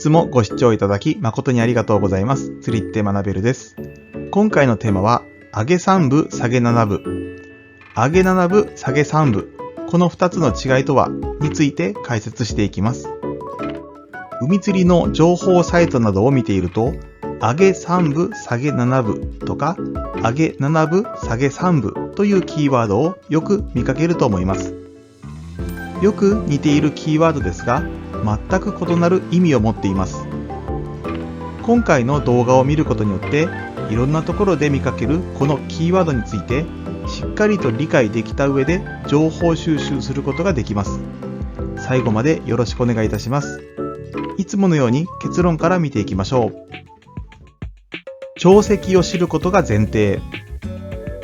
日もご視聴いただき誠にありがとうございます。釣りって学べるです。今回のテーマは、上げ3部、下げ7部。上げ7部、下げ3部。この2つの違いとはについて解説していきます。海釣りの情報サイトなどを見ていると、上げ3部、下げ7部とか、上げ7部、下げ3部というキーワードをよく見かけると思います。よく似ているキーワードですが、全く異なる意味を持っています。今回の動画を見ることによって、いろんなところで見かけるこのキーワードについて、しっかりと理解できた上で情報収集することができます。最後までよろしくお願いいたします。いつものように結論から見ていきましょう。潮汐を知ることが前提。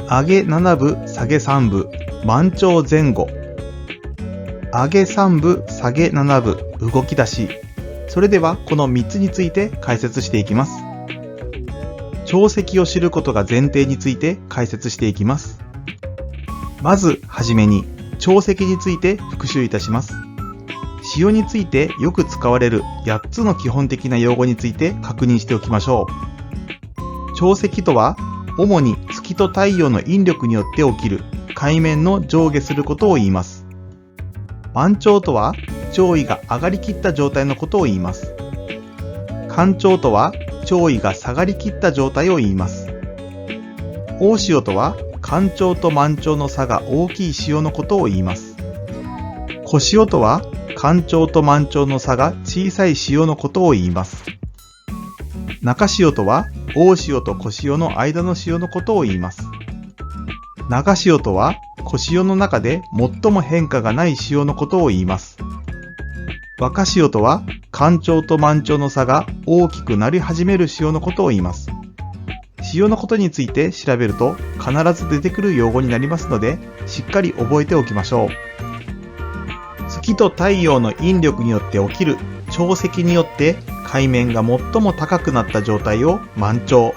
上げ7部、下げ3部、満潮前後。上げ3部、下げ7部、動き出し。それではこの3つについて解説していきます。潮汐を知ることが前提について解説していきます。まずはじめに潮汐について復習いたします。潮についてよく使われる8つの基本的な用語について確認しておきましょう。潮汐とは主に月と太陽の引力によって起きる海面の上下することを言います。満潮とは潮位が上がりきった状態のことを言います。干潮とは潮位が下がりきった状態を言います。大潮とは干潮と満潮の差が大きい潮のことを言います。小潮とは干潮と満潮の差が小さい潮のことを言います。中潮とは大潮と小潮の間の潮のことを言います。長潮とは小潮の中で最も変化がない潮のことを言います。若潮とは干潮と満潮の差が大きくなり始める潮のことを言います。潮のことについて調べると必ず出てくる用語になりますので、しっかり覚えておきましょう。月と太陽の引力によって起きる潮汐によって海面が最も高くなった状態を満潮、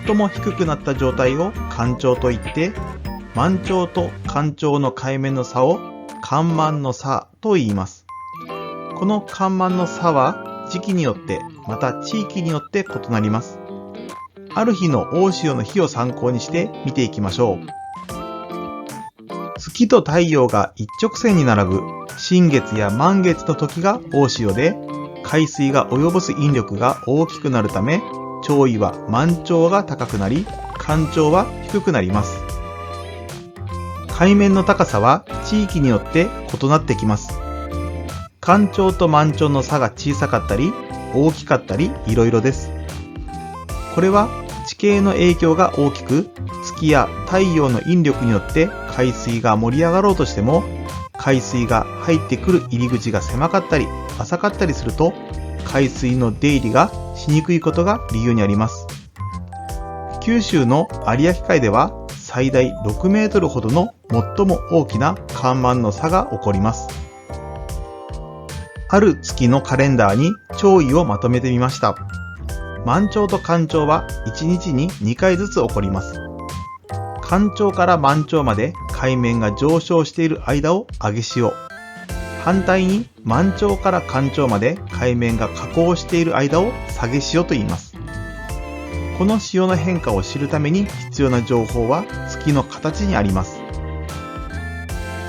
最も低くなった状態を干潮といって、満潮と干潮の海面の差を干満の差と言います。この干満の差は時期によってまた地域によって異なります。ある日の大潮の日を参考にして見ていきましょう。月と太陽が一直線に並ぶ新月や満月の時が大潮で、海水が及ぼす引力が大きくなるため、潮位は満潮が高くなり、干潮は低くなります。海面の高さは地域によって異なってきます。干潮と満潮の差が小さかったり、大きかったり、いろいろです。これは地形の影響が大きく、月や太陽の引力によって海水が盛り上がろうとしても、海水が入ってくる入り口が狭かったり、浅かったりすると、海水の出入りがしにくいことが理由にあります。九州の有明海では、最大6メートルほどの最も大きな干満の差が起こります。ある月のカレンダーに潮位をまとめてみました。満潮と干潮は1日に2回ずつ起こります。干潮から満潮まで海面が上昇している間を上げ潮。反対に満潮から干潮まで海面が下降している間を下げ潮と言います。この潮の変化を知るために必要な情報は月の形にあります。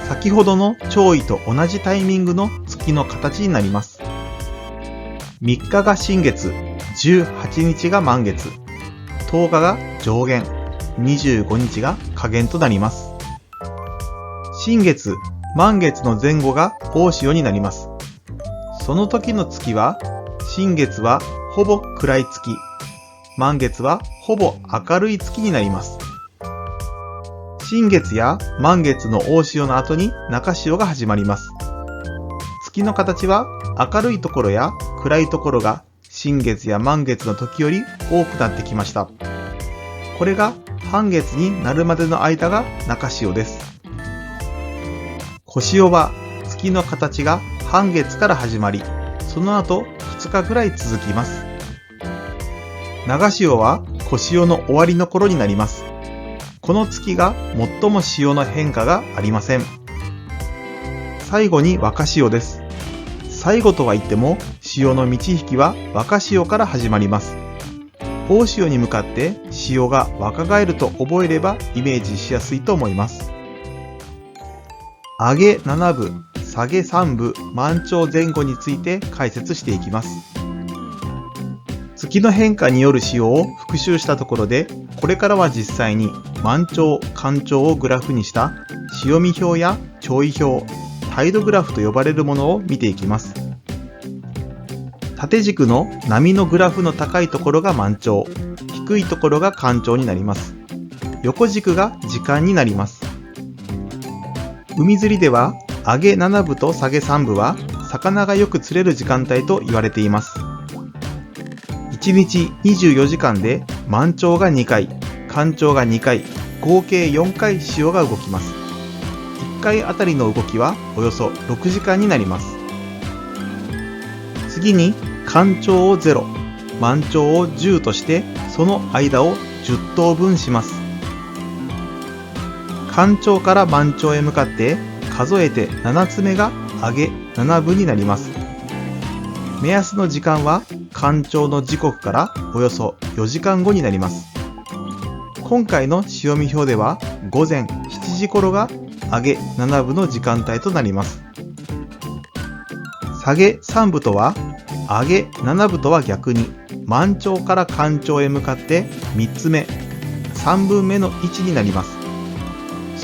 先ほどの潮位と同じタイミングの月の形になります。3日が新月、18日が満月、10日が上限、25日が下限となります。新月、満月の前後が大潮になります。その時の月は、新月はほぼ暗い月、満月はほぼ明るい月になります。新月や満月の大潮の後に中潮が始まります。月の形は明るいところや暗いところが新月や満月の時より多くなってきました。これが半月になるまでの間が中潮です。小潮は月の形が半月から始まり、その後2日ぐらい続きます。長潮は小潮の終わりの頃になります。この月が最も潮の変化がありません。最後に若潮です。最後とは言っても、潮の満ち引きは若潮から始まります。大潮に向かって潮が若返ると覚えればイメージしやすいと思います。上げ7部、下げ3部、満潮前後について解説していきます。月の変化による潮を復習したところで、これからは実際に満潮、干潮をグラフにした潮見表や潮位表、タイドグラフと呼ばれるものを見ていきます。縦軸の波のグラフの高いところが満潮、低いところが干潮になります。横軸が時間になります。海釣りでは上げ7部と下げ3部は魚がよく釣れる時間帯と言われています。1日24時間で満潮が2回、干潮が2回、合計4回潮が動きます。1回あたりの動きはおよそ6時間になります。次に干潮を0、満潮を10としてその間を10等分します。干潮から満潮へ向かって数えて7つ目が上げ7部になります。目安の時間は干潮の時刻からおよそ4時間後になります。今回の潮見表では午前7時頃が上げ7部の時間帯となります。下げ3部とは上げ7部とは逆に満潮から干潮へ向かって3つ目、3分目の位置になります。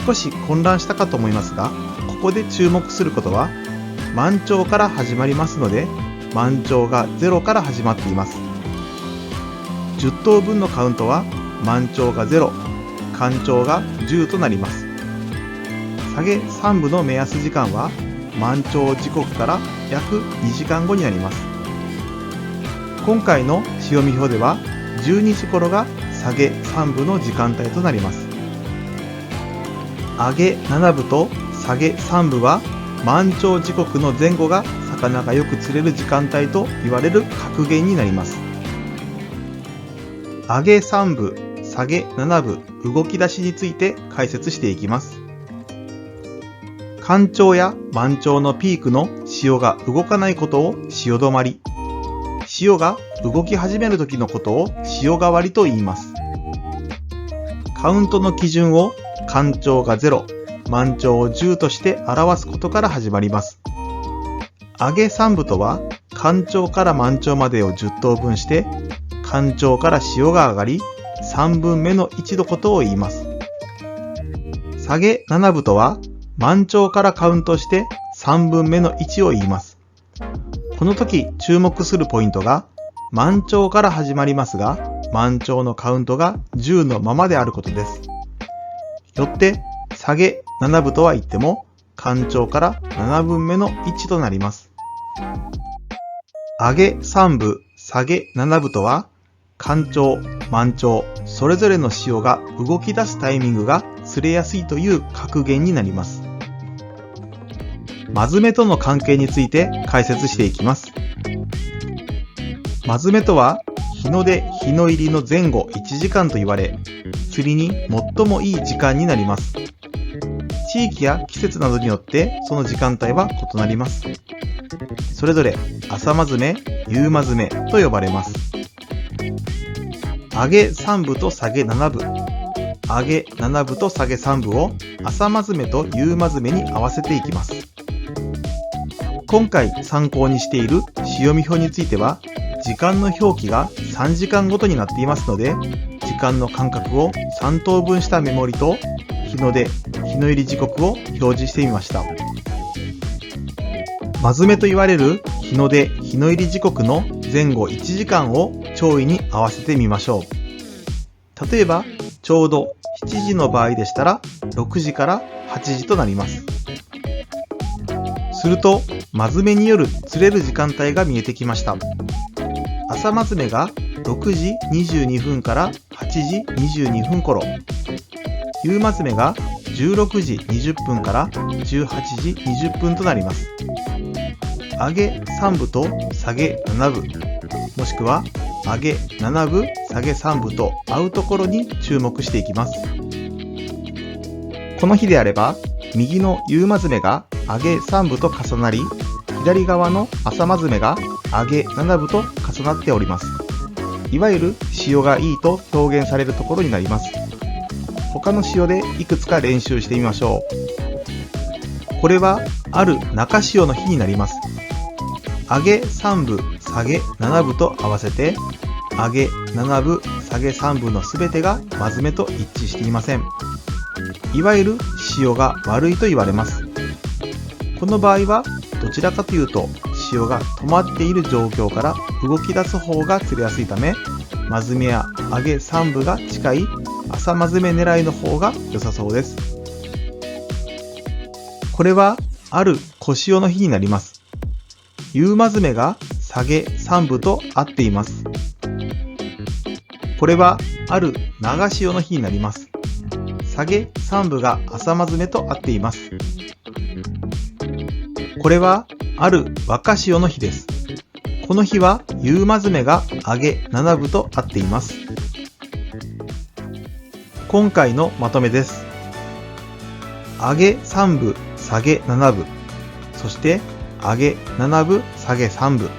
少し混乱したかと思いますが、ここで注目することは満潮から始まりますので、満潮が0から始まっています。10等分のカウントは満潮が0、干潮が10となります。下げ3部の目安時間は満潮時刻から約2時間後になります。今回の潮見表では12時頃が下げ3部の時間帯となります。上げ7部と下げ3部は満潮時刻の前後が魚がよく釣れる時間帯と言われる格言になります。上げ3部、下げ7部、動き出しについて解説していきます。干潮や満潮のピークの潮が動かないことを潮止まり、潮が動き始める時のことを潮変わりと言います。カウントの基準を干潮が0、満潮を10として表すことから始まります。上げ3部とは干潮から満潮までを10等分して、干潮から潮が上がり3分目の1のことを言います。下げ7部とは満潮からカウントして3分目の1を言います。この時注目するポイントが満潮から始まりますが、満潮のカウントが10のままであることです。よって下げ7部とは言っても干潮から7分目の1となります。上げ3部、下げ7部とは干潮、満潮、それぞれの潮が動き出すタイミングが釣れやすいという格言になります。マズメとの関係について解説していきます。マズメとは日の出、日の入りの前後1時間と言われ、釣りに最もいい時間になります。地域や季節などによってその時間帯は異なります。それぞれ朝マズメ、夕マズメと呼ばれます。上げ3部と下げ7部、上げ7部と下げ3部を朝マズメと夕マズメに合わせていきます。今回参考にしている潮見表については、時間の表記が3時間ごとになっていますので、時間の間隔を3等分したメモリと日の出、日の入り時刻を表示してみました。マズメと言われる日の出、日の入り時刻の前後1時間を潮位に合わせてみましょう。例えば、ちょうど7時の場合でしたら6時から8時となります。すると、マズメによる釣れる時間帯が見えてきました。朝マズメが6時22分から8時22分頃、夕マズメが16時20分から18時20分となります。上げ3部と下げ7部、もしくは上げ7部、下げ3部と合うところに注目していきます。この日であれば、右の夕マズメが上げ3部と重なり、左側の朝まずめが上げ7分と重なっております。いわゆる潮がいいと表現されるところになります。他の潮でいくつか練習してみましょう。これはある中潮の日になります。上げ3分、下げ7分と合わせて、上げ7分、下げ3分のすべてがまずめと一致していません。いわゆる潮が悪いと言われます。この場合はどちらかというと潮が止まっている状況から動き出す方が釣れやすいため、まずめや上げ3分が近い朝まずめ狙いの方が良さそうです。これはある小潮の日になります。夕まずめが下げ3分と合っています。これはある長潮の日になります。下げ3分が朝まずめと合っています。これはある若潮の日です。この日は夕まずめが上げ7分と合っています。今回のまとめです。上げ3分、下げ7分、そして上げ7分、下げ3分。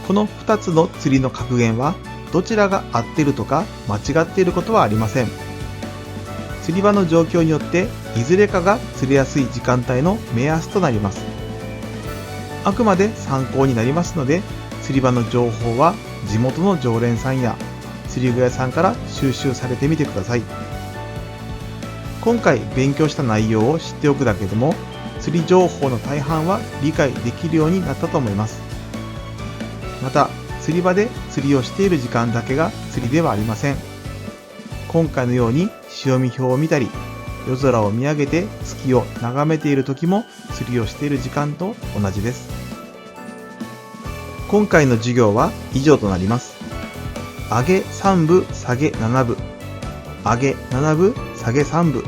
この2つの釣りの格言はどちらが合っているとか間違っていることはありません。釣り場の状況によっていずれかが釣れやすい時間帯の目安となります。あくまで参考になりますので、釣り場の情報は地元の常連さんや釣り具屋さんから収集されてみてください。今回勉強した内容を知っておくだけでも釣り情報の大半は理解できるようになったと思います。また、釣り場で釣りをしている時間だけが釣りではありません。今回のように潮見表を見たり、夜空を見上げて月を眺めている時も釣りをしている時間と同じです。今回の授業は以上となります。上げ3分、下げ7分、上げ7分、下げ3分。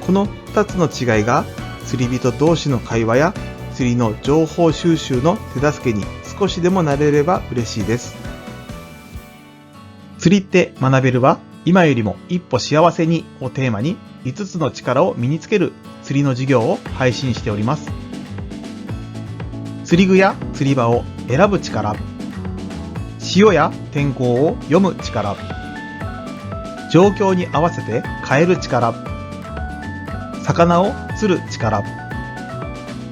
この2つの違いが釣り人同士の会話や釣りの情報収集の手助けに少しでもなれれば嬉しいです。釣りって学べるは今よりも一歩幸せにをテーマに5つの力を身につける釣りの授業を配信しております。釣り具や釣り場を選ぶ力、潮や天候を読む力、状況に合わせて変える力、魚を釣る力、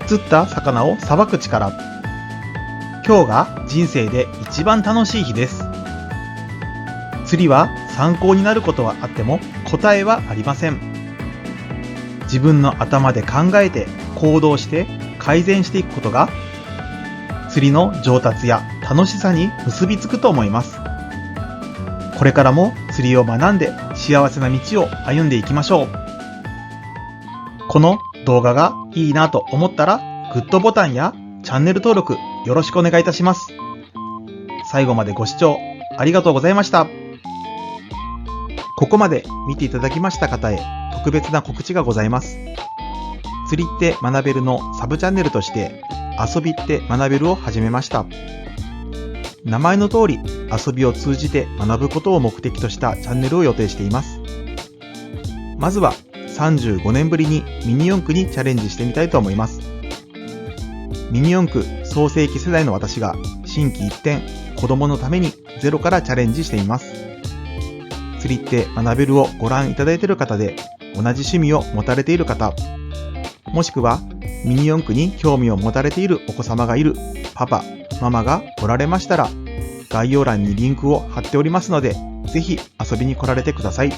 釣った魚をさばく力。今日が人生で一番楽しい日です。釣りは参考になることはあっても答えはありません。自分の頭で考えて行動して改善していくことが釣りの上達や楽しさに結びつくと思います。これからも釣りを学んで幸せな道を歩んでいきましょう。この動画がいいなと思ったらグッドボタンやチャンネル登録よろしくお願いいたします。最後までご視聴ありがとうございました。ここまで見ていただきました方へ特別な告知がございます。釣りって学べるのサブチャンネルとして遊びって学べるを始めました。名前の通り遊びを通じて学ぶことを目的としたチャンネルを予定しています。まずは35年ぶりにミニ四駆にチャレンジしてみたいと思います。ミニ四駆創世期世代の私が心機一転子供のためにゼロからチャレンジしています。釣りって学べるをご覧いただいている方で同じ趣味を持たれている方、もしくはミニ四駆に興味を持たれているお子様がいるパパ、ママがおられましたら概要欄にリンクを貼っておりますのでぜひ遊びに来られてください。